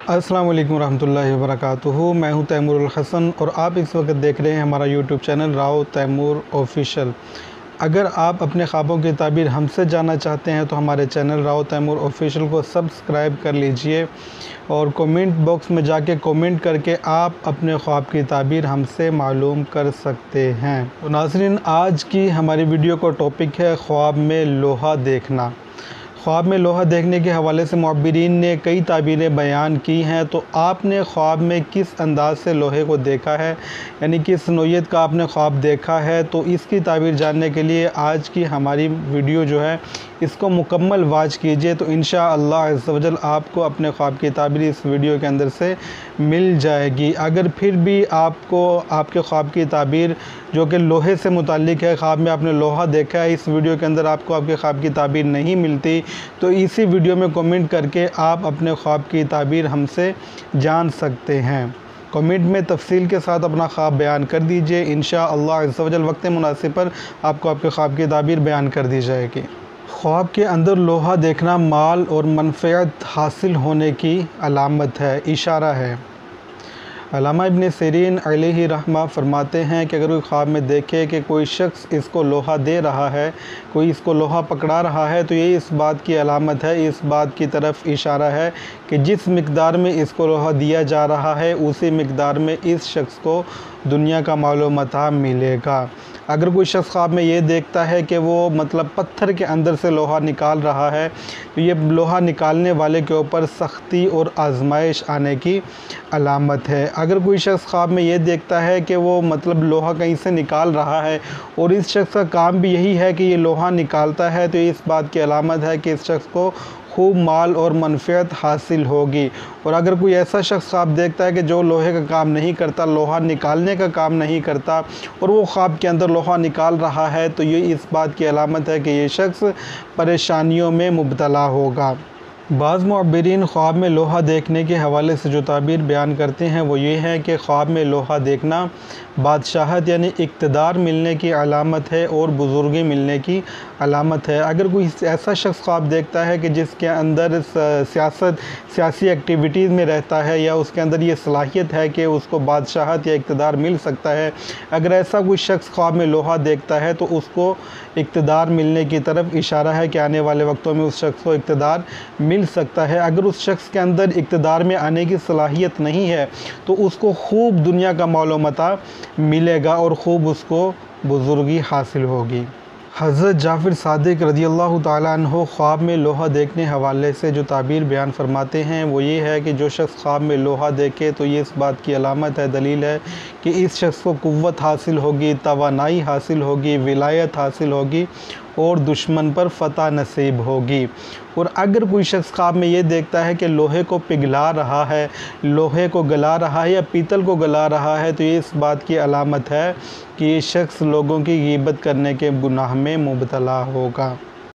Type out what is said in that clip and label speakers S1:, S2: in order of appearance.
S1: अस्सलाम वालेकुम रहमतुल्लाहि व बरकातुहू। मैं हूं तैमूरुल हसन और आप इस वक्त देख रहे हैं हमारा YouTube channel Rao Taimur official. अगर आप अपने ख्वाबों की ताबीर हमसे जानना चाहते हैं तो हमारे चैनल राव तैमूर ऑफिशियल को सब्सक्राइब कर लीजिए और कमेंट बॉक्स में जाके कमेंट करके आप अपने ख्वाब की ताबीर हमसे मालूम कर सकते हैं। तो नाज़रीन, आज की हमारी वीडियो का टॉपिक है ख्वाब में लोहा देखना। ख्वाब में लोहा देखने के हवाले से मुअब्बिरीन ने कई ताबीरें बयान की हैं। तो आपने ख्वाब में किस अंदाज़ से लोहे को देखा है, यानी किस नौइयत का आपने ख्वाब देखा है, तो इसकी ताबीर जानने के लिए आज की हमारी वीडियो जो है इसको मुकम्मल वाच कीजिए। तो इंशाअल्लाह अज़्ज़ व जल आपको अपने ख्वाब की ताबीर इस वीडियो के अंदर से मिल जाएगी। अगर फिर भी आपको आपके ख्वाब की ताबीर जो कि लोहे से मुताल्लिक़ है, ख्वाब में आपने लोहा देखा है, इस वीडियो के अंदर आपको आपके ख्वाब की ताबीर नहीं मिलती तो इसी वीडियो में कमेंट करके आप अपने ख्वाब की ताबीर हमसे जान सकते हैं। कमेंट में तफसील के साथ अपना ख्वाब बयान कर दीजिए। इंशाअल्लाह अज़्ज़ व जल वक्त मुनासिब पर आपको आपके ख्वाब की ताबीर बयान कर दी जाएगी। ख्वाब के अंदर लोहा देखना माल और मनफ़अत हासिल होने की अलामत है, इशारा है। अल्लामा इब्न सीरीन अलैहि रहमा फरमाते हैं कि अगर कोई ख्वाब में देखे कि कोई शख्स इसको लोहा दे रहा है, कोई इसको लोहा पकड़ा रहा है, तो ये इस बात की अलामत है, इस बात की तरफ इशारा है कि जिस मिक़दार में इसको लोहा दिया जा रहा है उसी मिक़दार में इस शख्स को दुनिया का मालो मता मिलेगा। अगर कोई शख्स ख्वाब में ये देखता है कि वो मतलब पत्थर के अंदर से लोहा निकाल रहा है, तो ये लोहा निकालने वाले के ऊपर सख्ती और आजमाइश आने की अलामत है। अगर कोई शख्स ख्वाब में ये देखता है कि वो मतलब लोहा कहीं से निकाल रहा है और इस शख्स का काम भी यही है कि ये लोहा निकालता है, तो इस बात की अलामत है कि इस शख्स को खूब माल और मनफ़अत हासिल होगी। और अगर कोई ऐसा शख्स ख्वाब देखता है कि जो लोहे का काम नहीं करता, लोहा निकालने का काम नहीं करता, और वो ख्वाब के अंदर लोहा निकाल रहा है, तो ये इस बात की अलामत है कि ये शख्स परेशानियों में मुब्तला होगा। बाज़ मुअब्बिरीन ख्वाब में लोहा देखने के हवाले से जो ताबीर बयान करते हैं वो ये है कि ख्वाब में लोहा देखना बादशाहत यानी इक़्तिदार मिलने की अलामत है और बुज़ुर्गी मिलने की अलामत है। अगर कोई ऐसा शख्स ख्वाब देखता है कि जिसके अंदर सियासी एक्टिविटीज़ में रहता है या उसके अंदर ये सलाहियत है कि उसको बादशाहत या इक़्तिदार मिल सकता है, अगर ऐसा कोई शख्स ख्वाब में लोहा देखता है तो उसको इक़्तिदार मिलने की तरफ इशारा है कि आने वाले वक्तों में उस शख्स को इक़्तिदार मिल सकता है। अगर उस शख्स के अंदर इक़्तिदार में आने की सलाहियत नहीं है तो उसको खूब दुनिया का मालो मता मिलेगा और खूब उसको बुज़ुर्गी हासिल होगी। हज़रत जाफ़र सादिक़ रज़ियल्लाहु ताला अन्हु ख्वाब में लोहा देखने हवाले से जो ताबीर बयान फरमाते हैं वो ये है कि जो शख्स ख्वाब में लोहा देखे तो ये इस बात की अलामत है, दलील है कि इस शख्स को क़ुव्वत हासिल होगी, तवानाई हासिल होगी, विलायत हासिल होगी और दुश्मन पर फ़तह नसीब होगी। और अगर कोई शख्स ख्वाब में ये देखता है कि लोहे को पिघला रहा है, लोहे को गला रहा है या पीतल को गला रहा है, तो ये इस बात की अलामत है कि ये शख्स लोगों की ग़ीबत करने के गुनाह में मुब्तला होगा।